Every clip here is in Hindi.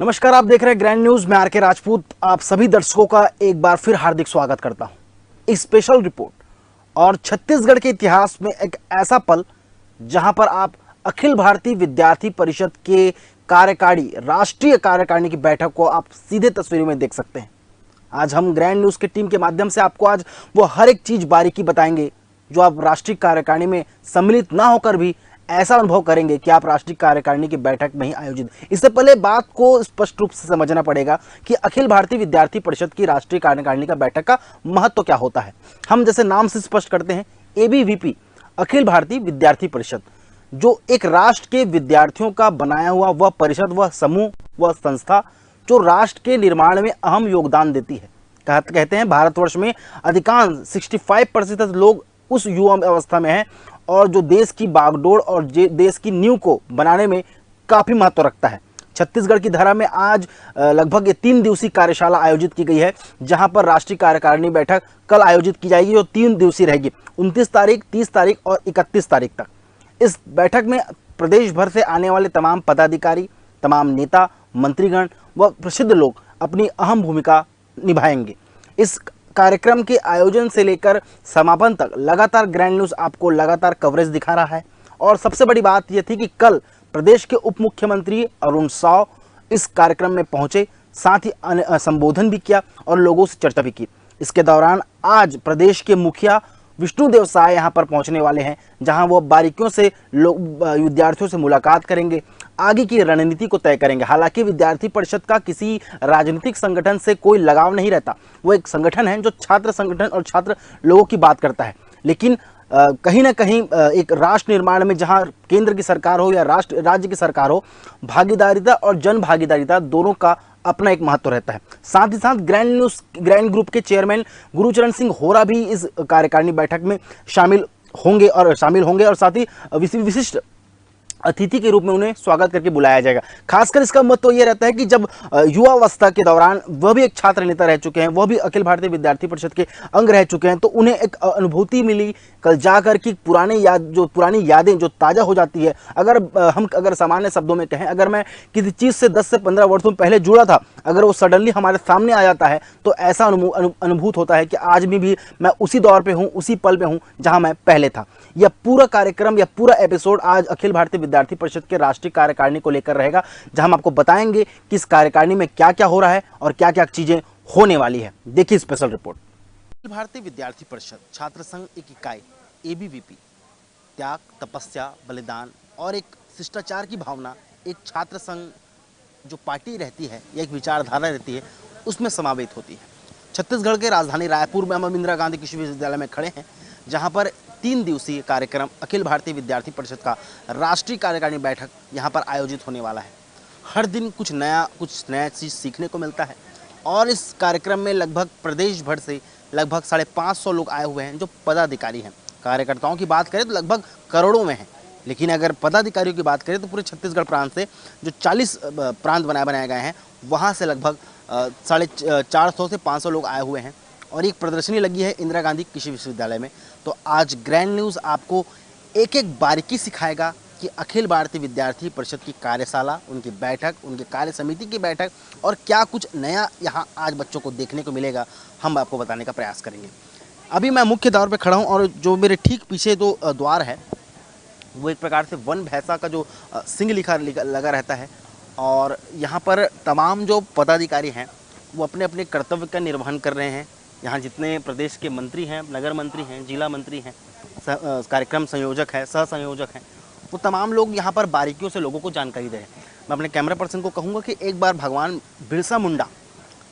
नमस्कार, आप देख रहे हैं ग्रैंड न्यूज। मैं आर.के. राजपूत आप सभी दर्शकों का एक बार फिर हार्दिक स्वागत करता हूं। एक स्पेशल रिपोर्ट और छत्तीसगढ़ के इतिहास में एक ऐसा पल जहां पर आप अखिल भारतीय विद्यार्थी परिषद के कार्यकारिणी, राष्ट्रीय कार्यकारिणी की बैठक को आप सीधे तस्वीरों में देख सकते हैं। आज हम ग्रैंड न्यूज की टीम के माध्यम से आपको आज वो हर एक चीज बारीकी बताएंगे जो आप राष्ट्रीय कार्यकारिणी में सम्मिलित ना होकर भी ऐसा अनुभव करेंगे कि आप राष्ट्रीय कार्यकारिणी की बैठक में ही आयोजित। इससे पहले बात को स्पष्ट रूप से समझना पड़ेगा कि अखिल भारतीय विद्यार्थी परिषद की राष्ट्रीय कार्यकारिणी का बैठक का महत्व क्या होता है। हम जैसे नाम से स्पष्ट करते हैं, एबीवीपी अखिल भारतीय विद्यार्थी परिषद, जो एक राष्ट्र के विद्यार्थियों का बनाया हुआ वह परिषद, वह समूह, वह संस्था जो राष्ट्र के निर्माण में अहम योगदान देती है। कहते हैं भारतवर्ष में अधिकांश 65% लोग उस युवा अवस्था में हैं और जो देश की बागडोर और देश की नींव को बनाने में काफी महत्व रखता है। छत्तीसगढ़ की धरा में आज लगभग 3 दिवसीय कार्यशाला आयोजित की गई है, जहां पर राष्ट्रीय कार्यकारिणी बैठक कल आयोजित की जाएगी, जो 3 दिवसीय रहेगी, 29 तारीख, 30 तारीख और 31 तारीख तक। इस बैठक में प्रदेश भर से आने वाले तमाम पदाधिकारी, तमाम नेता, मंत्रीगण व प्रसिद्ध लोग अपनी अहम भूमिका निभाएंगे। इस कार्यक्रम के आयोजन से लेकर समापन तक लगातार ग्रैंड न्यूज आपको लगातार कवरेज दिखा रहा है। और सबसे बड़ी बात यह थी कि कल प्रदेश के उप मुख्यमंत्री अरुण साव इस कार्यक्रम में पहुंचे, साथ ही संबोधन भी किया और लोगों से चर्चा भी की। इसके दौरान आज प्रदेश के मुखिया विष्णुदेव साय यहाँ पर पहुंचने वाले हैं, जहां वो बारीकियों से विद्यार्थियों से मुलाकात करेंगे, आगे की रणनीति को तय करेंगे। हालांकि विद्यार्थी परिषद का किसी राजनीतिक संगठन से कोई लगाव नहीं रहता, वो एक संगठन है जो छात्र संगठन और छात्र लोगों की बात करता है। लेकिन कहीं ना कहीं एक राष्ट्र निर्माण में जहां केंद्र की सरकार हो या राज्य की सरकार हो, भागीदारिता और जन भागीदारिता दोनों का अपना एक महत्व रहता है। साथ ही साथ ग्रैंड ग्रुप के चेयरमैन गुरुचरण सिंह होरा भी इस कार्यकारिणी बैठक में शामिल होंगे और साथ ही विशिष्ट अतिथि के रूप में उन्हें स्वागत करके बुलाया जाएगा। खासकर इसका महत्व तो यह रहता है कि जब युवा अवस्था के दौरान वह भी एक छात्र नेता रह चुके हैं, वह भी अखिल भारतीय विद्यार्थी परिषद के अंग रह चुके हैं, तो उन्हें एक अनुभूति मिली कल जाकर कि पुरानी यादें जो ताज़ा हो जाती है। अगर सामान्य शब्दों में कहें, अगर मैं किसी चीज़ से 10 से 15 वर्षों पहले जुड़ा था, अगर वो सडनली हमारे सामने आ जाता है तो ऐसा अनुभूत होता है कि आज भी मैं उसी दौर पर हूँ, उसी पल में हूँ जहाँ मैं पहले था। यह पूरा कार्यक्रम, यह पूरा एपिसोड आज अखिल भारतीय विद्यार्थी परिषद के राष्ट्रीय कार्यकारिणी को लेकर रहेगा, जहां हम आपको बताएंगे कि इस कार्यकारिणी में क्या क्या हो रहा है और क्या क्या चीजें होने वाली है। देखिए स्पेशल रिपोर्ट। अखिल भारतीय विद्यार्थी परिषद छात्र संघ एक इकाई एबीवीपी त्याग, तपस्या, बलिदान और एक शिष्टाचार की भावना, एक छात्र संघ जो पार्टी रहती है या एक विचारधारा रहती है, उसमें समावेश होती है। छत्तीसगढ़ के राजधानी रायपुर में हम इंदिरा गांधी कृषि विश्वविद्यालय में खड़े हैं, जहां पर 3 दिवसीय कार्यक्रम अखिल भारतीय विद्यार्थी परिषद का राष्ट्रीय कार्यकारिणी बैठक यहाँ पर आयोजित होने वाला है। हर दिन कुछ नया चीज़ सीखने को मिलता है और इस कार्यक्रम में लगभग प्रदेश भर से लगभग 550 लोग आए हुए हैं जो पदाधिकारी हैं। कार्यकर्ताओं की बात करें तो लगभग करोड़ों में हैं, लेकिन अगर पदाधिकारियों की बात करें तो पूरे छत्तीसगढ़ प्रांत से जो 40 प्रांत बनाए गए हैं, वहाँ से लगभग 450 से 500 लोग आए हुए हैं और एक प्रदर्शनी लगी है इंदिरा गांधी कृषि विश्वविद्यालय में। तो आज ग्रैंड न्यूज़ आपको एक एक बारीकी सिखाएगा कि अखिल भारतीय विद्यार्थी परिषद की कार्यशाला, उनकी बैठक, उनके कार्य समिति की बैठक और क्या कुछ नया यहाँ आज बच्चों को देखने को मिलेगा, हम आपको बताने का प्रयास करेंगे। अभी मैं मुख्य द्वार पर खड़ा हूँ और जो मेरे ठीक पीछे जो द्वार है वो एक प्रकार से वन भैंसा का जो सिंह लगा रहता है और यहाँ पर तमाम जो पदाधिकारी हैं वो अपने अपने कर्तव्य का निर्वहन कर रहे हैं। यहाँ जितने प्रदेश के मंत्री हैं, नगर मंत्री हैं, जिला मंत्री हैं, कार्यक्रम संयोजक है, सह संयोजक हैं, वो तमाम लोग यहाँ पर बारीकियों से लोगों को जानकारी दे रहे हैं। मैं अपने कैमरा पर्सन को कहूँगा कि एक बार भगवान बिरसा मुंडा,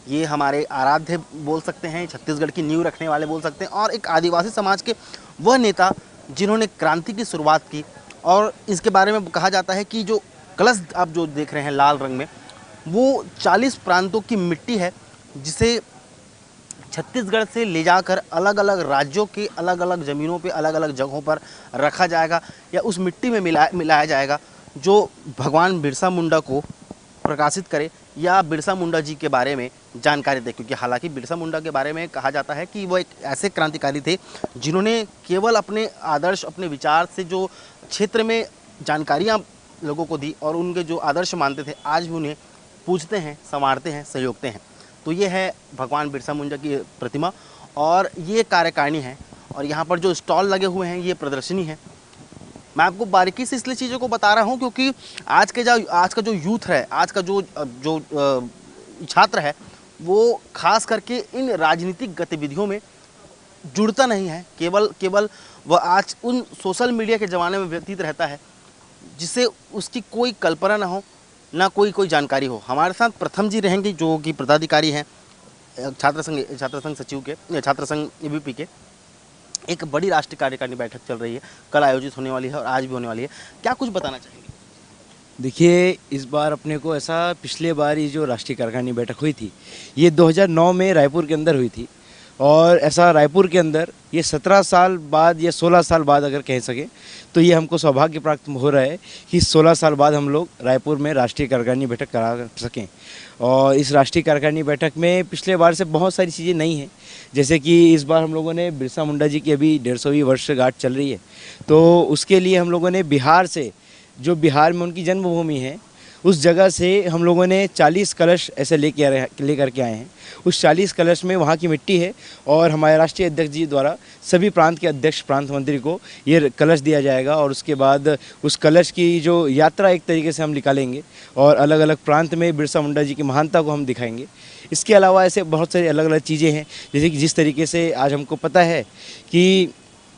ये हमारे आराध्य बोल सकते हैं, छत्तीसगढ़ की नींव रखने वाले बोल सकते हैं और एक आदिवासी समाज के वह नेता जिन्होंने क्रांति की शुरुआत की। और इसके बारे में कहा जाता है कि जो कलश आप जो देख रहे हैं लाल रंग में, वो 40 प्रांतों की मिट्टी है, जिसे छत्तीसगढ़ से ले जाकर अलग अलग राज्यों के अलग अलग ज़मीनों पे, अलग अलग जगहों पर रखा जाएगा या उस मिट्टी में मिलाया जाएगा, जो भगवान बिरसा मुंडा को प्रकाशित करे या बिरसा मुंडा जी के बारे में जानकारी दे। क्योंकि हालांकि बिरसा मुंडा के बारे में कहा जाता है कि वो एक ऐसे क्रांतिकारी थे जिन्होंने केवल अपने आदर्श, अपने विचार से जो क्षेत्र में जानकारियाँ लोगों को दी और उनके जो आदर्श मानते थे, आज भी उन्हें पूजते हैं, संवारते हैं, संयोगते हैं। तो ये है भगवान बिरसा मुंडा की प्रतिमा और ये कार्यकारिणी है और यहाँ पर जो स्टॉल लगे हुए हैं ये प्रदर्शनी है। मैं आपको बारीकी से इसलिए चीज़ों को बता रहा हूँ क्योंकि आज का जो यूथ है, आज का जो छात्र है, वो खास करके इन राजनीतिक गतिविधियों में जुड़ता नहीं है। केवल वह आज उन सोशल मीडिया के ज़माने में व्यतीत रहता है जिससे उसकी कोई कल्पना ना हो, ना कोई जानकारी हो। हमारे साथ प्रथम जी रहेंगे जो कि पदाधिकारी हैं छात्र संघ सचिव के, छात्र संघ एबीपी के। एक बड़ी राष्ट्रीय कार्यकारिणी बैठक चल रही है, कल आयोजित होने वाली है और आज भी होने वाली है। क्या कुछ बताना चाहेंगे? देखिए, इस बार अपने को ऐसा, पिछले बार ये जो राष्ट्रीय कार्यकारिणी बैठक हुई थी ये 2009 में रायपुर के अंदर हुई थी और ऐसा रायपुर के अंदर ये 17 साल बाद या 16 साल बाद अगर कह सके तो ये हमको सौभाग्य प्राप्त हो रहा है कि 16 साल बाद हम लोग रायपुर में राष्ट्रीय कार्यकारिणी बैठक करा सकें। और इस राष्ट्रीय कार्यकारिणी बैठक में पिछले बार से बहुत सारी चीज़ें नई हैं, जैसे कि इस बार हम लोगों ने बिरसा मुंडा जी की अभी 150वीं वर्षगांठ चल रही है, तो उसके लिए हम लोगों ने बिहार से, जो बिहार में उनकी जन्मभूमि है, उस जगह से हम लोगों ने 40 कलश ऐसे लेकर के आए हैं। उस 40 कलश में वहाँ की मिट्टी है और हमारे राष्ट्रीय अध्यक्ष जी द्वारा सभी प्रांत के अध्यक्ष, प्रांत मंत्री को ये कलश दिया जाएगा और उसके बाद उस कलश की जो यात्रा एक तरीके से हम निकालेंगे और अलग अलग प्रांत में बिरसा मुंडा जी की महानता को हम दिखाएंगे। इसके अलावा ऐसे बहुत सारी अलग अलग चीज़ें हैं, जैसे कि जिस तरीके से आज हमको पता है कि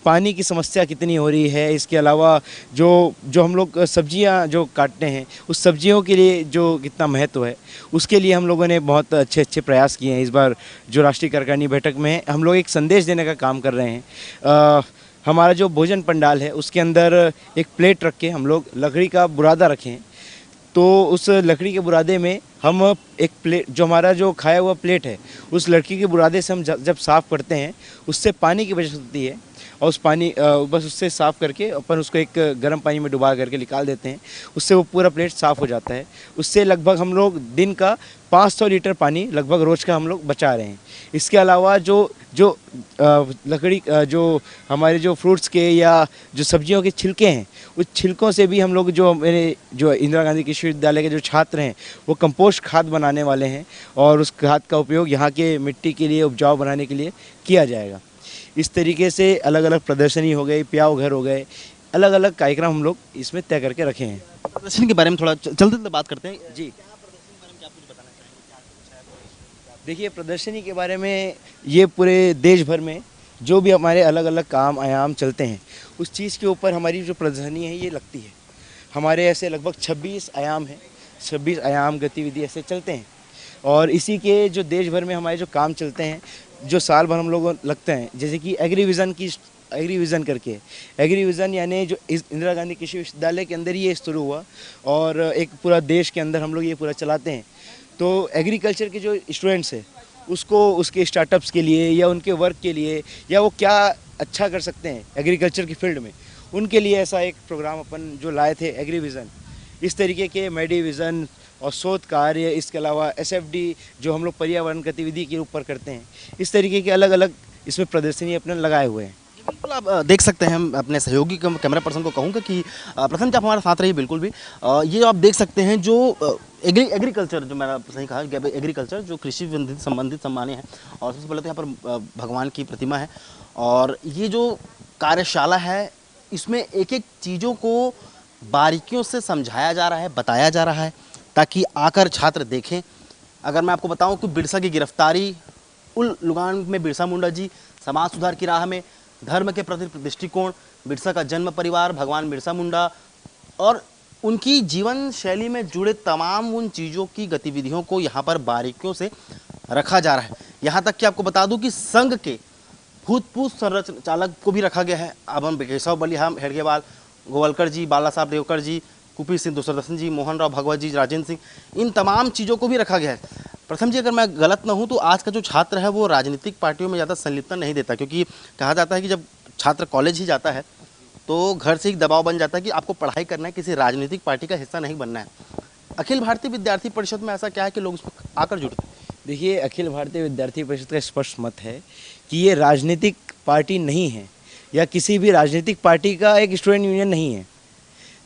पानी की समस्या कितनी हो रही है। इसके अलावा जो हम लोग सब्जियां जो काटते हैं, उस सब्जियों के लिए जो कितना महत्व है, उसके लिए हम लोगों ने बहुत अच्छे प्रयास किए हैं। इस बार जो राष्ट्रीय कार्यकारिणी बैठक में हम लोग एक संदेश देने का काम कर रहे हैं। हमारा जो भोजन पंडाल है उसके अंदर एक प्लेट रख के हम लोग लकड़ी का बुरादा रखें, तो उस लकड़ी के बुरादे में हम एक प्लेट, जो हमारा जो खाया हुआ प्लेट है, उस लकड़ी के बुरादे से हम जब साफ़ करते हैं उससे पानी की बचत होती है और उस पानी बस उससे साफ़ करके अपन उसको एक गर्म पानी में डुबा करके निकाल देते हैं, उससे वो पूरा प्लेट साफ़ हो जाता है। उससे लगभग हम लोग दिन का 500 लीटर पानी लगभग रोज़ का हम लोग बचा रहे हैं। इसके अलावा जो लकड़ी जो हमारे जो फ्रूट्स के या जो सब्जियों के छिलके हैं, उस छिलकों से भी हम लोग, जो मेरे जो इंदिरा गांधी कृषि विश्वविद्यालय के जो छात्र हैं, वो कंपोस्ट खाद बनाने वाले हैं और उस खाद का उपयोग यहाँ के मिट्टी के लिए उपजाऊ बनाने के लिए किया जाएगा। इस तरीके से अलग अलग प्रदर्शनी हो गई, प्याव घर हो गए, अलग अलग कार्यक्रम हम लोग इसमें तय करके रखे हैं। प्रदर्शनी के बारे में थोड़ा चलते बात करते हैं जी। देखिए, प्रदर्शनी के बारे में ये पूरे देश भर में जो भी हमारे अलग अलग काम आयाम चलते हैं, उस चीज़ के ऊपर हमारी जो प्रदर्शनी है ये लगती है। हमारे ऐसे लगभग 26 आयाम हैं, 26 आयाम गतिविधि ऐसे चलते हैं और इसी के जो देश भर में हमारे जो काम चलते हैं, जो साल भर हम लोग लगते हैं, जैसे कि एग्रीविज़न करके, एग्रीविज़न यानी जो इंदिरा गांधी कृषि विश्वविद्यालय के अंदर ये शुरू हुआ और एक पूरा देश के अंदर हम लोग ये पूरा चलाते हैं। तो एग्रीकल्चर के जो स्टूडेंट्स हैं उसको उसके स्टार्टअप्स के लिए या उनके वर्क के लिए, या वो क्या अच्छा कर सकते हैं एग्रीकल्चर की फील्ड में, उनके लिए ऐसा एक प्रोग्राम अपन जो लाए थे एग्रीविज़न। इस तरीके के मेडिविज़न और शोध कार्य, इसके अलावा एसएफडी जो हम लोग पर्यावरण गतिविधि के ऊपर करते हैं, इस तरीके के अलग अलग इसमें प्रदर्शनी अपने लगाए हुए हैं। बिल्कुल, आप देख सकते हैं। हम अपने सहयोगी कैमरा पर्सन को कहूँगा कि प्रथम आप हमारे साथ रहिए। बिल्कुल भी ये आप देख सकते हैं जो एग्रीकल्चर, जो मैंने सही कहा, एग्रीकल्चर जो कृषि संबंधित सम्मानें हैं। और सबसे पहले तो यहाँ पर भगवान की प्रतिमा है और ये जो कार्यशाला है इसमें एक एक चीज़ों को बारीकियों से समझाया जा रहा है, बताया जा रहा है, ताकि आकर छात्र देखें। अगर मैं आपको बताऊं कि बिरसा की गिरफ्तारी, उलगुलान में बिरसा मुंडा जी, समाज सुधार की राह में, धर्म के प्रति दृष्टिकोण, बिरसा का जन्म परिवार, भगवान बिरसा मुंडा और उनकी जीवन शैली में जुड़े तमाम उन चीज़ों की गतिविधियों को यहाँ पर बारीकियों से रखा जा रहा है। यहाँ तक कि आपको बता दूं कि संघ के भूतपूर्व संचालक को भी रखा गया है। अब हम केशव बलिहाम हेडगेवाल, गोवलकर जी, बाला साहब देवकर जी, कुपी सिंह दुसरदर्शन जी, मोहन राव भगवत जी, राजेंद्र सिंह, इन तमाम चीज़ों को भी रखा गया है। प्रथम जी, अगर मैं गलत ना हूँ तो आज का जो छात्र है वो राजनीतिक पार्टियों में ज़्यादा संलिप्तता नहीं देता, क्योंकि कहा जाता है कि जब छात्र कॉलेज ही जाता है तो घर से एक दबाव बन जाता है कि आपको पढ़ाई करना है, किसी राजनीतिक पार्टी का हिस्सा नहीं बनना है। अखिल भारतीय विद्यार्थी परिषद में ऐसा क्या है कि लोग उस पर आकर जुड़ते हैं? देखिए, अखिल भारतीय विद्यार्थी परिषद का स्पष्ट मत है कि ये राजनीतिक पार्टी नहीं है या किसी भी राजनीतिक पार्टी का एक स्टूडेंट यूनियन नहीं है।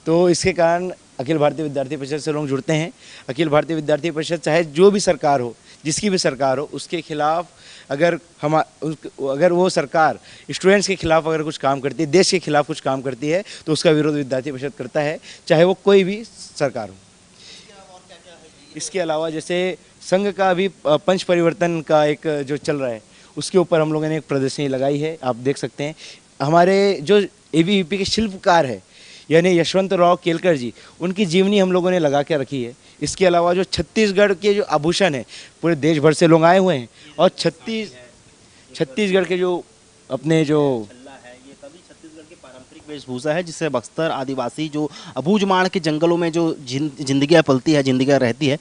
तो इसके कारण अखिल भारतीय विद्यार्थी परिषद से लोग जुड़ते हैं। अखिल भारतीय विद्यार्थी परिषद चाहे जो भी सरकार हो, जिसकी भी सरकार हो, उसके खिलाफ अगर वो सरकार स्टूडेंट्स के खिलाफ अगर कुछ काम करती है, देश के खिलाफ कुछ काम करती है, तो उसका विरोध विद्यार्थी परिषद करता है, चाहे वो कोई भी सरकार हो। इसके अलावा जैसे संघ का अभी पंच परिवर्तन का एक जो चल रहा है, उसके ऊपर हम लोगों ने एक प्रदर्शनी लगाई है। आप देख सकते हैं हमारे जो एबीवीपी के शिल्पकार है यानी यशवंतराव केलकर जी, उनकी जीवनी हम लोगों ने लगा के रखी है। इसके अलावा जो छत्तीसगढ़ के जो आभूषण है, पूरे देश भर से लोग आए हुए हैं और छत्तीसगढ़ के जो अपने जो ये सभी छत्तीसगढ़ की पारंपरिक वेशभूषा है, जिससे बस्तर आदिवासी जो अबूझमाड़ के जंगलों में जो जिंदगियाँ पलती है, जिंदगियाँ रहती है,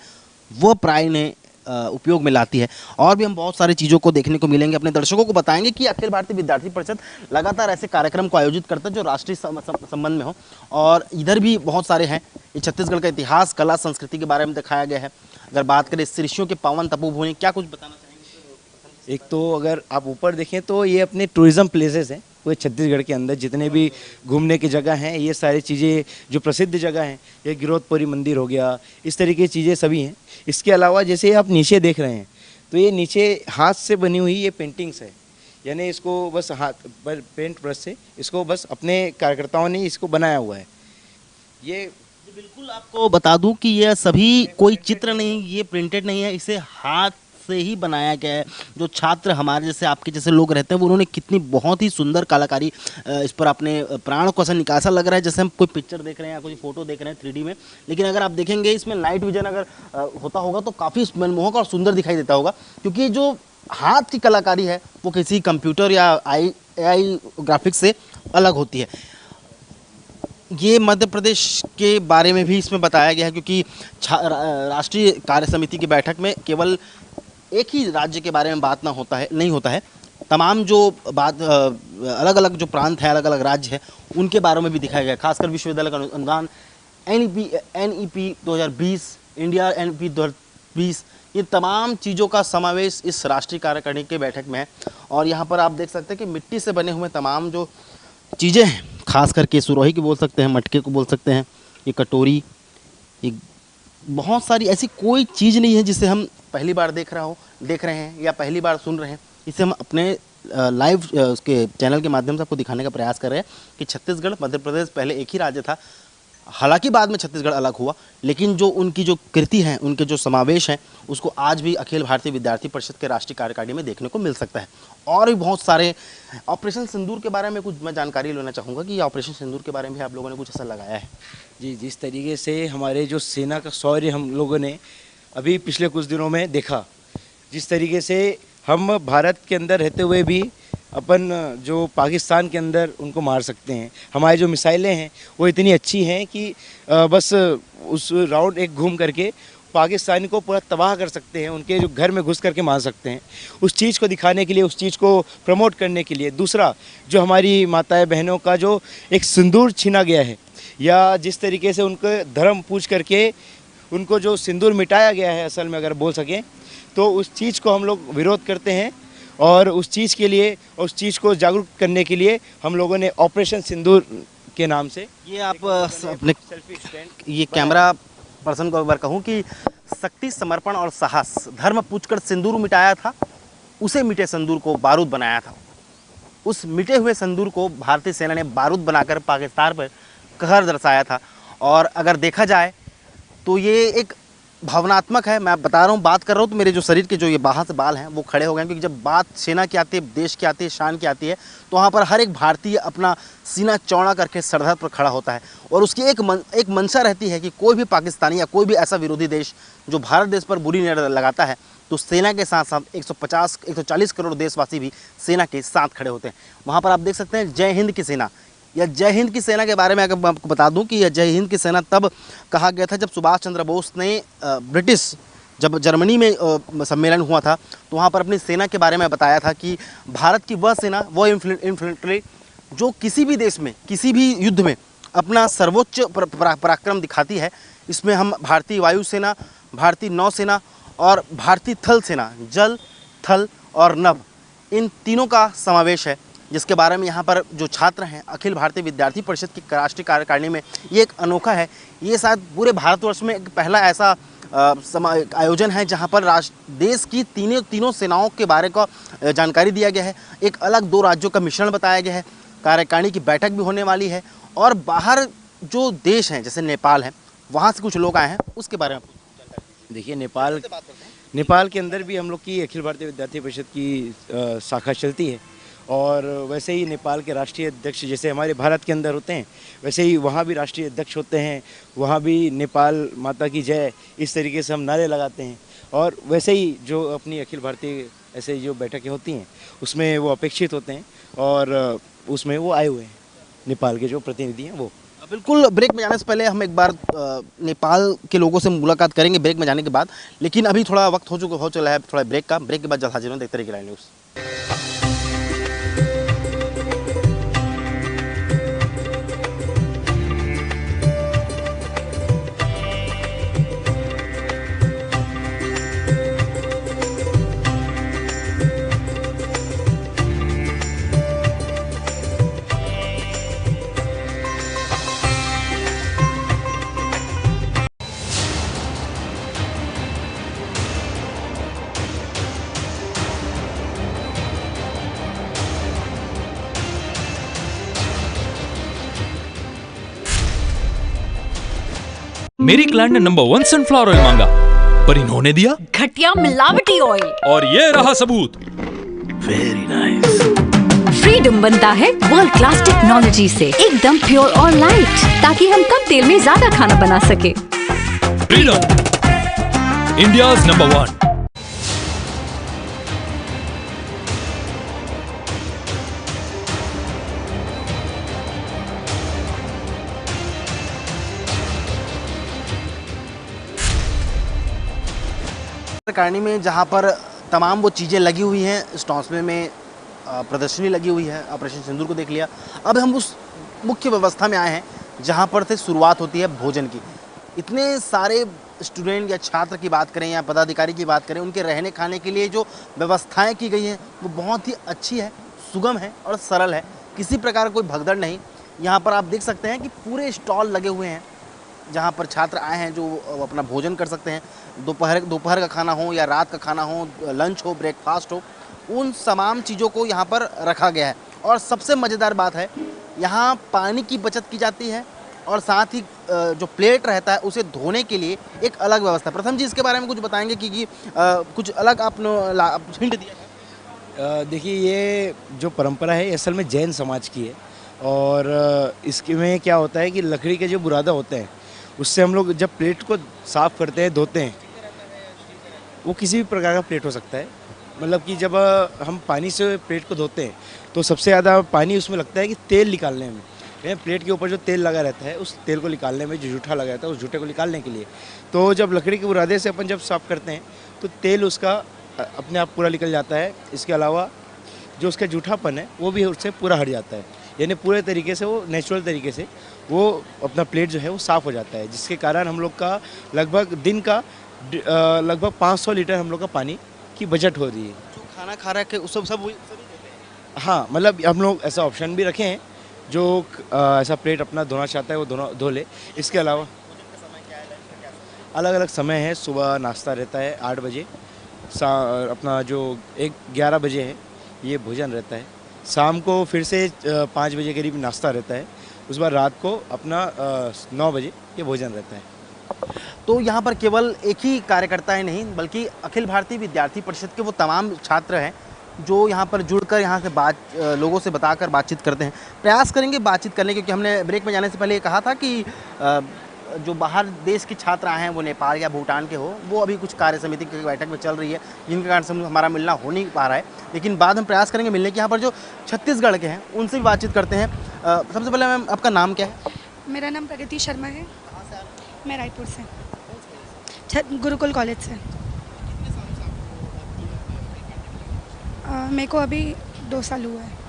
वो प्राय इन्हें उपयोग में लाती है। और भी हम बहुत सारी चीज़ों को देखने को मिलेंगे। अपने दर्शकों को बताएंगे कि अखिल भारतीय विद्यार्थी परिषद लगातार ऐसे कार्यक्रम को आयोजित करता है जो राष्ट्रीय संबंध में हो, और इधर भी बहुत सारे हैं। ये छत्तीसगढ़ का इतिहास, कला, संस्कृति के बारे में दिखाया गया है। अगर बात करें ऋषियों के पावन तपोभूमि, क्या कुछ बताना चाहेंगे? एक तो अगर आप ऊपर देखें तो ये अपने टूरिज़्म प्लेसेस हैं पूरे छत्तीसगढ़ के अंदर, जितने भी घूमने की जगह हैं, ये सारी चीज़ें जो प्रसिद्ध जगह हैं, ये गिरोधपुरी मंदिर हो गया, इस तरीके की चीज़ें सभी हैं। इसके अलावा जैसे आप नीचे देख रहे हैं तो ये नीचे हाथ से बनी हुई ये पेंटिंग्स है, यानी इसको बस हाथ पर पेंट ब्रश से इसको बस अपने कार्यकर्ताओं ने इसको बनाया हुआ है। ये बिल्कुल आपको बता दूं कि ये सभी कोई चित्र नहीं, ये प्रिंटेड नहीं है, इसे हाथ से ही बनाया गया है। जो छात्र हमारे जैसे आपके जैसे लोग रहते हैं, वो उन्होंने कितनी बहुत ही सुंदर कलाकारी इस पर अपने प्राणों को ऐसा निकासा लग रहा है जैसे हम कोई पिक्चर देख रहे हैं या कोई फोटो देख रहे हैं 3D में। लेकिन अगर आप देखेंगे इसमें नाइट विजन अगर होता होगा तो काफ़ी मनमोहक और सुंदर दिखाई देता होगा, क्योंकि जो हाथ की कलाकारी है वो किसी कंप्यूटर या AI ग्राफिक्स से अलग होती है। ये मध्य प्रदेश के बारे में भी इसमें बताया गया है, क्योंकि राष्ट्रीय कार्य समिति की बैठक में केवल एक ही राज्य के बारे में बात नहीं होता है, तमाम जो बात अलग अलग जो प्रांत हैं, अलग अलग राज्य हैं, उनके बारे में भी दिखाया गया। खासकर विश्वविद्यालय का अनुदान, NEP 2020, इंडिया NEP 2020, ये तमाम चीज़ों का समावेश इस राष्ट्रीय कार्यकारिणी की बैठक में है। और यहाँ पर आप देख सकते हैं कि मिट्टी से बने हुए तमाम जो चीज़ें हैं, खास करके सुरोही की बोल सकते हैं, मटके को बोल सकते हैं, ये कटोरी, ये बहुत सारी ऐसी कोई चीज़ नहीं है जिसे हम पहली बार देख रहे हैं या पहली बार सुन रहे हैं। इसे हम अपने लाइव उसके चैनल के माध्यम से आपको दिखाने का प्रयास कर रहे हैं कि छत्तीसगढ़, मध्य प्रदेश पहले एक ही राज्य था, हालांकि बाद में छत्तीसगढ़ अलग हुआ, लेकिन जो उनकी जो कृति हैं, उनके जो समावेश हैं, उसको आज भी अखिल भारतीय विद्यार्थी परिषद के राष्ट्रीय कार्यकारिणी में देखने को मिल सकता है। और भी बहुत सारे ऑपरेशन सिंदूर के बारे में कुछ मैं जानकारी लेना चाहूँगा कि ऑपरेशन सिंदूर के बारे में आप लोगों ने कुछ ऐसा लगाया है? जी, जिस तरीके से हमारे जो सेना का शौर्य हम लोगों ने अभी पिछले कुछ दिनों में देखा, जिस तरीके से हम भारत के अंदर रहते हुए भी अपन जो पाकिस्तान के अंदर उनको मार सकते हैं। हमारी जो मिसाइलें हैं वो इतनी अच्छी हैं कि बस उस राउंड एक घूम करके पाकिस्तानी को पूरा तबाह कर सकते हैं, उनके जो घर में घुस करके मार सकते हैं। उस चीज़ को दिखाने के लिए, उस चीज़ को प्रमोट करने के लिए, दूसरा जो हमारी माताएं बहनों का जो एक सिंदूर छीना गया है, या जिस तरीके से उनके धर्म पूछ करके उनको जो सिंदूर मिटाया गया है, असल में अगर बोल सकें तो उस चीज़ को हम लोग विरोध करते हैं। और उस चीज़ के लिए, उस चीज़ को जागरूक करने के लिए हम लोगों ने ऑपरेशन सिंदूर के नाम से ये आप अपने ये कैमरा पर्सन को एक बार कहूँ कि शक्ति, समर्पण और साहस, धर्म पूछकर सिंदूर मिटाया था, उसे मिटे सिंदूर को बारूद बनाया था। उस मिटे हुए सिंदूर को भारतीय सेना ने बारूद बनाकर पाकिस्तान पर कहर दर्शाया था। और अगर देखा जाए तो ये एक भावनात्मक है। मैं बता रहा हूँ, बात कर रहा हूँ तो मेरे जो शरीर के जो ये बाहर से बाल हैं वो खड़े हो गए, क्योंकि जब बात सेना की आती है, देश की आती है, शान की आती है, तो वहाँ पर हर एक भारतीय अपना सीना चौड़ा करके सरहद पर खड़ा होता है। और उसकी एक मंशा रहती है कि कोई भी पाकिस्तानी या कोई भी ऐसा विरोधी देश जो भारत देश पर बुरी नज़र लगाता है, तो सेना के साथ साथ 140 करोड़ देशवासी भी सेना के साथ खड़े होते हैं। वहाँ पर आप देख सकते हैं जय हिंद की सेना। या जय हिंद की सेना के बारे में अगर आपको बता दूं कि यह जय हिंद की सेना तब कहा गया था जब सुभाष चंद्र बोस ने जब जर्मनी में सम्मेलन हुआ था, तो वहाँ पर अपनी सेना के बारे में बताया था कि भारत की वह सेना, वह इन्फेंट्री जो किसी भी देश में, किसी भी युद्ध में अपना सर्वोच्च पराक्रम दिखाती है। इसमें हम भारतीय वायुसेना, भारतीय नौसेना और भारतीय थल सेना, जल, थल और नभ, इन तीनों का समावेश है। जिसके बारे में यहाँ पर जो छात्र हैं अखिल भारतीय विद्यार्थी परिषद की राष्ट्रीय कार्यकारिणी में ये एक अनोखा है। ये शायद पूरे भारतवर्ष में एक पहला ऐसा आयोजन है जहाँ पर देश की तीनों सेनाओं के बारे का जानकारी दिया गया है। एक अलग 2 राज्यों का मिश्रण बताया गया है। कार्यकारिणी की बैठक भी होने वाली है और बाहर जो देश हैं जैसे नेपाल है वहाँ से कुछ लोग आए हैं, उसके बारे में देखिए नेपाल के अंदर भी हम लोग की अखिल भारतीय विद्यार्थी परिषद की शाखा चलती है और वैसे ही नेपाल के राष्ट्रीय अध्यक्ष जैसे हमारे भारत के अंदर होते हैं वैसे ही वहाँ भी राष्ट्रीय अध्यक्ष होते हैं। वहाँ भी नेपाल माता की जय इस तरीके से हम नारे लगाते हैं और वैसे ही जो अपनी अखिल भारतीय ऐसे जो बैठकें होती हैं उसमें वो अपेक्षित होते हैं और उसमें वो आए हुए हैं नेपाल के जो प्रतिनिधि हैं वो। बिल्कुल, ब्रेक में जाने से पहले हम एक बार नेपाल के लोगों से मुलाकात करेंगे ब्रेक में जाने के बाद, लेकिन अभी थोड़ा वक्त हो चला है थोड़ा ब्रेक का। ब्रेक के बाद जल्द हाजिर हों, देखते रहिए लाइव न्यूज़। मेरी क्लाइंट ने नंबर 1 सनफ्लावर ऑयल मांगा पर इन्होंने दिया घटिया मिलावटी ऑयल। और ये रहा सबूत। Very nice. फ्रीडम बनता है वर्ल्ड क्लास टेक्नोलॉजी से, एकदम प्योर और लाइट, ताकि हम कम तेल में ज्यादा खाना बना सके। Freedom, India's number 1। कार्यकारिणी में जहाँ पर तमाम वो चीज़ें लगी हुई हैं, स्टॉल्स में प्रदर्शनी लगी हुई है। ऑपरेशन सिंदूर को देख लिया। अब हम उस मुख्य व्यवस्था में आए हैं जहाँ पर से शुरुआत होती है भोजन की। इतने सारे स्टूडेंट या छात्र की बात करें या पदाधिकारी की बात करें, उनके रहने खाने के लिए जो व्यवस्थाएं की गई हैं वो बहुत ही अच्छी है, सुगम है और सरल है। किसी प्रकार कोई भगदड़ नहीं। यहाँ पर आप देख सकते हैं कि पूरे स्टॉल लगे हुए हैं जहाँ पर छात्र आए हैं जो अपना भोजन कर सकते हैं। दोपहर का खाना हो या रात का खाना हो, लंच हो, ब्रेकफास्ट हो, उन तमाम चीज़ों को यहाँ पर रखा गया है। और सबसे मज़ेदार बात है, यहाँ पानी की बचत की जाती है और साथ ही जो प्लेट रहता है उसे धोने के लिए एक अलग व्यवस्था। प्रथम जी इसके बारे में कुछ बताएंगे कि कुछ अलग आपने हिंट दिया। देखिए, ये जो परंपरा है असल में जैन समाज की है और इसके में क्या होता है कि लकड़ी के जो बुरादा होते हैं उससे हम लोग जब प्लेट को साफ़ करते हैं, धोते हैं, वो किसी भी प्रकार का प्लेट हो सकता है। मतलब कि जब हम पानी से प्लेट को धोते हैं तो सबसे ज़्यादा पानी उसमें लगता है कि तेल निकालने में। प्लेट के ऊपर जो तेल लगा रहता है उस तेल को निकालने में, जो जूठा लगा रहता है उस जूठे को निकालने के लिए। तो जब लकड़ी के बुरादे से अपन जब साफ़ करते हैं तो तेल उसका अपने आप पूरा निकल जाता है। इसके अलावा जो उसका जूठापन है वो भी उससे पूरा हट जाता है, यानी पूरे तरीके से वो नेचुरल तरीके से वो अपना प्लेट जो है वो साफ़ हो जाता है, जिसके कारण हम लोग का लगभग दिन का लगभग 500 लीटर हम लोग का पानी की बचत हो रही है। जो खाना खा रहे हैं सब वही। हाँ, मतलब हम लोग ऐसा ऑप्शन भी रखे हैं जो ऐसा प्लेट अपना धोना चाहता है वो धो ले। इसके अलावा अलग अलग समय है। सुबह नाश्ता रहता है 8 बजे, अपना जो 11 बजे है ये भोजन रहता है। शाम को फिर से 5 बजे करीब नाश्ता रहता है। उस बार रात को अपना 9 बजे ये भोजन रहता है। तो यहाँ पर केवल एक ही कार्यकर्ता ही नहीं बल्कि अखिल भारतीय विद्यार्थी परिषद के वो तमाम छात्र हैं जो यहाँ पर जुड़कर यहाँ से लोगों से बताकर बातचीत करते हैं। प्रयास करेंगे बातचीत करने, क्योंकि हमने ब्रेक में जाने से पहले ये कहा था कि जो बाहर देश के छात्र आए हैं वो नेपाल या भूटान के हो, वो अभी कुछ कार्य समिति की बैठक में चल रही है जिनके कारण से हमारा मिलना हो नहीं पा रहा है, लेकिन बाद हम प्रयास करेंगे मिलने के। यहाँ पर जो छत्तीसगढ़ के हैं उनसे भी बातचीत करते हैं। सबसे पहले मैम, आपका नाम क्या है? मेरा नाम प्रगति शर्मा है। मैं रायपुर से, गुरुकुल कॉलेज से। मेरे को अभी 2 साल हुआ है।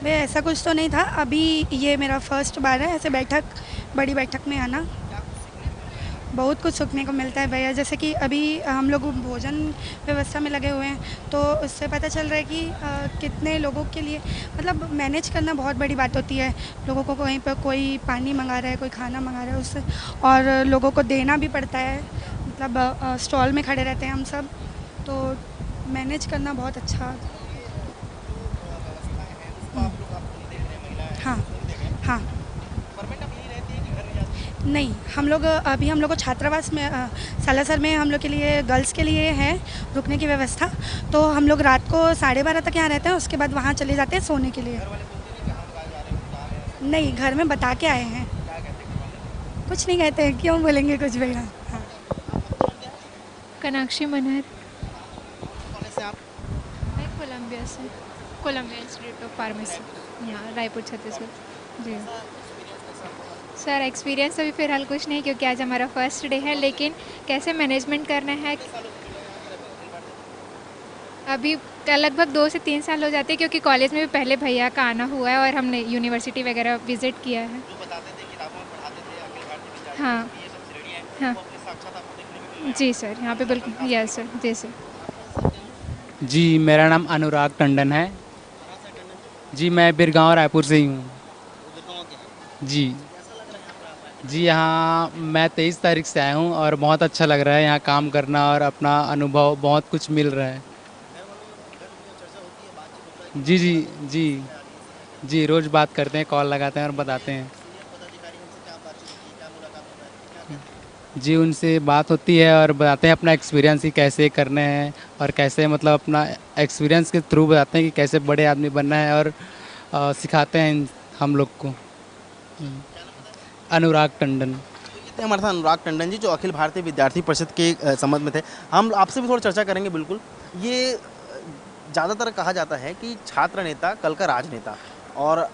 वे ऐसा कुछ तो नहीं था, अभी ये मेरा फर्स्ट बार है ऐसे बड़ी बैठक में आना। बहुत कुछ सीखने को मिलता है भैया। जैसे कि अभी हम लोग भोजन व्यवस्था में लगे हुए हैं, तो उससे पता चल रहा है कि कितने लोगों के लिए मतलब मैनेज करना बहुत बड़ी बात होती है। लोगों को कहीं पर कोई पानी मंगा रहा है, कोई खाना मंगा रहा है, उससे और लोगों को देना भी पड़ता है। मतलब स्टॉल में खड़े रहते हैं हम सब, तो मैनेज करना बहुत अच्छा। हाँ हाँ, नहीं हम लोग अभी हम लोग को छात्रावास में सालासर में हम लोग के लिए गर्ल्स के लिए है रुकने की व्यवस्था। तो हम लोग रात को 12:30 तक यहाँ रहते हैं, उसके बाद वहाँ चले जाते हैं सोने के लिए। नहीं, घर में बता के आए हैं। कुछ नहीं कहते हैं, क्यों बोलेंगे कुछ भैया। हाँ। कनाक्षी मनहर। कॉलेज से आप? मैं कोलंबिया से, कोलंबिया इंस्टीट्यूट ऑफ फार्मेसी, यहाँ रायपुर छत्तीसगढ़। जी सर, एक्सपीरियंस अभी फ़िलहाल कुछ नहीं, क्योंकि आज हमारा फर्स्ट डे है। लेकिन कैसे मैनेजमेंट करना है, अभी लगभग 2 से 3 साल हो जाते हैं, क्योंकि कॉलेज में भी पहले भैया का आना हुआ है और हमने यूनिवर्सिटी वगैरह विज़िट किया है। हाँ हाँ जी सर, यहाँ पे बिल्कुल। यस सर, जी सर। जी, मेरा नाम अनुराग टंडन है। जी, मैं बिरगांव रायपुर से ही हूँ। जी जी, यहाँ मैं 23 तारीख से आया हूँ और बहुत अच्छा लग रहा है यहाँ काम करना, और अपना अनुभव बहुत कुछ मिल रहा है। जी जी जी जी, रोज़ बात करते हैं, कॉल लगाते हैं और बताते हैं। जी, उनसे बात होती है और बताते हैं अपना एक्सपीरियंस ही कैसे करने हैं, और कैसे मतलब अपना एक्सपीरियंस के थ्रू बताते हैं कि कैसे बड़े आदमी बनना है, और सिखाते हैं हम लोग को। अनुराग टंडन। हमारे साथ अनुराग टंडन जी, जो अखिल भारतीय विद्यार्थी परिषद के संबंध में थे। हम आपसे भी थोड़ा चर्चा करेंगे। बिल्कुल, ये ज़्यादातर कहा जाता है कि छात्र नेता कल का राजनेता, और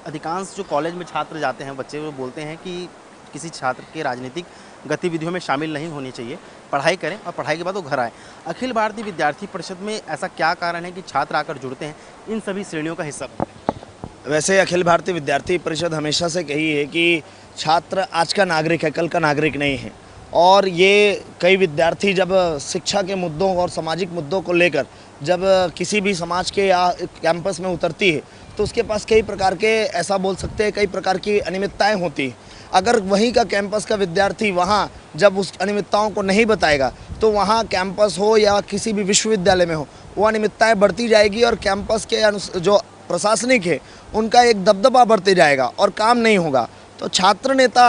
अधिकांश जो कॉलेज में छात्र जाते हैं बच्चे, वो बोलते हैं कि किसी छात्र के राजनीतिक गतिविधियों में शामिल नहीं होनी चाहिए, पढ़ाई करें और पढ़ाई के बाद वो घर आए। अखिल भारतीय विद्यार्थी परिषद में ऐसा क्या कारण है कि छात्र आकर जुड़ते हैं, इन सभी श्रेणियों का हिस्सा बनते हैं? वैसे अखिल भारतीय विद्यार्थी परिषद हमेशा से कही है कि छात्र आज का नागरिक है, कल का नागरिक नहीं है। और ये कई विद्यार्थी जब शिक्षा के मुद्दों और सामाजिक मुद्दों को लेकर जब किसी भी समाज के या कैंपस में उतरती है, तो उसके पास कई प्रकार के, ऐसा बोल सकते हैं, कई प्रकार की अनियमितताएं होती हैं। अगर वहीं का कैंपस का विद्यार्थी वहाँ जब उस अनियमितताओं को नहीं बताएगा, तो वहाँ कैंपस हो या किसी भी विश्वविद्यालय में हो, वो अनियमितताएँ बढ़ती जाएगी और कैंपस के जो प्रशासनिक है उनका एक दबदबा बढ़ते जाएगा और काम नहीं होगा। तो छात्र नेता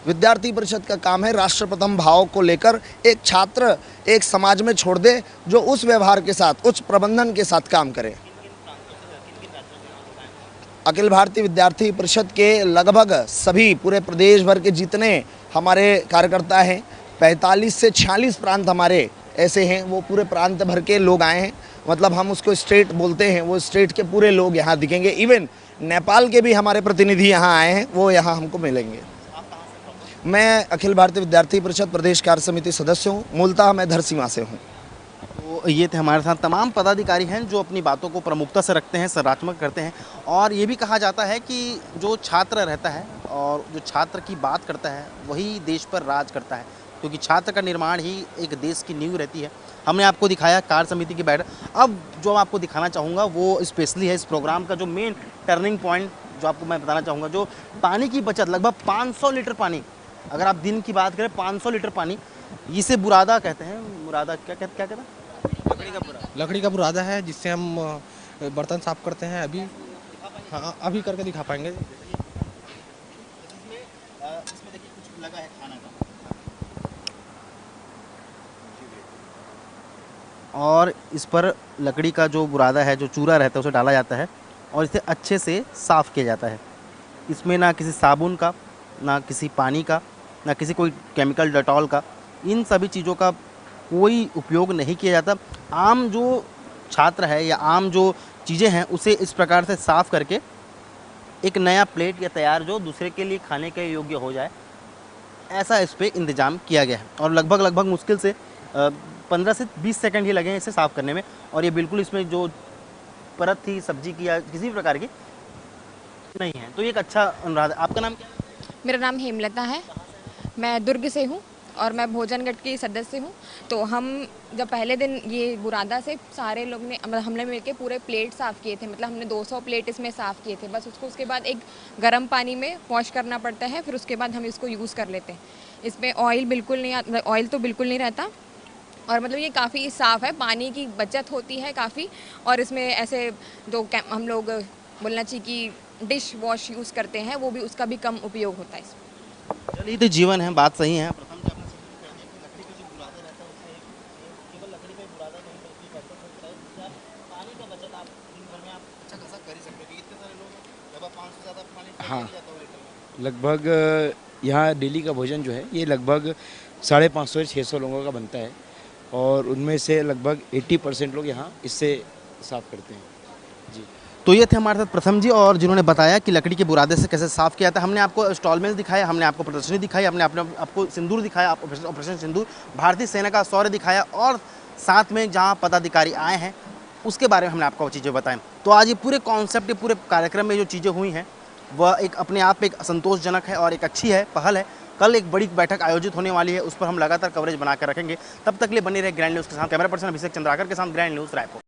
विद्यार्थी परिषद का काम है राष्ट्र प्रथम भाव को लेकर एक छात्र एक समाज में छोड़ दे जो उस व्यवहार के साथ, उच्च प्रबंधन के साथ काम करे। अखिल भारतीय विद्यार्थी परिषद के लगभग सभी पूरे प्रदेश भर के जितने हमारे कार्यकर्ता हैं, 45 से 46 प्रांत हमारे ऐसे हैं, वो पूरे प्रांत भर के लोग आए हैं। मतलब हम उसको स्टेट बोलते हैं, वो स्टेट के पूरे लोग यहाँ दिखेंगे। इवन नेपाल के भी हमारे प्रतिनिधि यहाँ आए हैं, वो यहाँ हमको मिलेंगे। मैं अखिल भारतीय विद्यार्थी परिषद प्रदेश कार्य समिति सदस्य हूँ। मूलतः मैं धरसीमा से हूँ। तो ये थे हमारे साथ तमाम पदाधिकारी हैं जो अपनी बातों को प्रमुखता से रखते हैं, सकारात्मक करते हैं। और ये भी कहा जाता है कि जो छात्र रहता है और जो छात्र की बात करता है वही देश पर राज करता है, क्योंकि छात्र का निर्माण ही एक देश की नींव रहती है। हमने आपको दिखाया कार्य समिति की बैठक। अब जो आपको दिखाना चाहूँगा वो स्पेशली है इस प्रोग्राम का जो मेन टर्निंग पॉइंट, जो आपको मैं बताना चाहूँगा, जो पानी की बचत। लगभग 500 लीटर पानी, अगर आप दिन की बात करें 500 लीटर पानी, इसे बुरादा कहते हैं। बुरादा क्या कहते हैं? लकड़ी का बुरादा है, जिससे हम बर्तन साफ करते हैं। अभी हाँ, अभी करके दिखा पाएंगे। इसमें देखिए कुछ लगा है खाना का, और इस पर लकड़ी का जो बुरादा है, जो चूरा रहता है, उसे डाला जाता है और इसे अच्छे से साफ़ किया जाता है। इसमें ना किसी साबुन का, ना किसी पानी का, ना किसी कोई केमिकल डेटॉल का, इन सभी चीज़ों का कोई उपयोग नहीं किया जाता। आम जो छात्र है या आम जो चीज़ें हैं उसे इस प्रकार से साफ़ करके एक नया प्लेट या तैयार जो दूसरे के लिए खाने के योग्य हो जाए, ऐसा इस पर इंतज़ाम किया गया है। और लगभग मुश्किल से 15 से 20 सेकंड ही लगे हैं इसे साफ़ करने में। और ये बिल्कुल इसमें जो परत थी सब्जी की या किसी भी प्रकार की नहीं है। तो ये एक अच्छा अनुराग है। आपका नाम क्या है? मेरा नाम हेमलता है, मैं दुर्ग से हूँ। और मैं भोजन गट की सदस्य हूँ। तो हम जब पहले दिन ये बुरादा से सारे लोग ने मतलब हमने मिलके पूरे प्लेट साफ़ किए थे, मतलब हमने 200 प्लेट इसमें साफ़ किए थे बस। उसको उसके बाद एक गर्म पानी में वॉश करना पड़ता है, फिर उसके बाद हम इसको यूज़ कर लेते हैं। इसमें ऑयल बिल्कुल नहीं ऑयल तो बिल्कुल नहीं रहता, और मतलब ये काफ़ी साफ़ है, पानी की बचत होती है काफ़ी। और इसमें ऐसे हम लोग बोलना चाहिए कि डिश वॉश यूज़ करते हैं, वो भी उसका भी कम उपयोग होता है इसमें। जल ही तो जीवन है, बात सही है। प्रथम जी, आपने सही कह दिया कि लकड़ी का जो बुरादा रहता है उससे केवल लकड़ी का ही बुरादा नहीं बल्कि बर्तन होता है, जिससे आप पानी का बचत आप दिन भर में आप अच्छा खासा कर ही सकते हो, क्योंकि इतने सारे लोग हैं, जब आप 500 से ज़्यादा पानी हाँ। जाता हो लीटर में। लगभग यहाँ डेली का भोजन जो है ये लगभग 550 से 600 लोगों का बनता है, और उनमें से लगभग 80% लोग यहाँ इससे साफ़ करते हैं। जी। तो ये थे हमारे साथ प्रथम जी, और जिन्होंने बताया कि लकड़ी के बुरादे से कैसे साफ़ किया था। हमने आपको इंस्टॉलमेंट्स दिखाया, हमने आपको प्रदर्शनी दिखाई, हमने आपको सिंदूर दिखाया, ऑपरेशन सिंदूर, भारतीय सेना का शौर्य दिखाया, और साथ में जहाँ पदाधिकारी आए हैं उसके बारे में हमने आपको चीज़ें बताएं। तो आज ये पूरे कॉन्सेप्ट, ये पूरे कार्यक्रम में जो चीज़ें हुई हैं वह एक अपने आप में एक संतोषजनक है और एक अच्छी है, पहल है। कल एक बड़ी बैठक आयोजित होने वाली है, उस पर हम लगातार कवरेज बनाकर रखेंगे। तब तक लिए बने रहे ग्रैंड न्यूज़ के साथ। कैमरा पर्सन अभिषेक चंद्राकर के साथ ग्रैंड न्यूज़ रायपुर।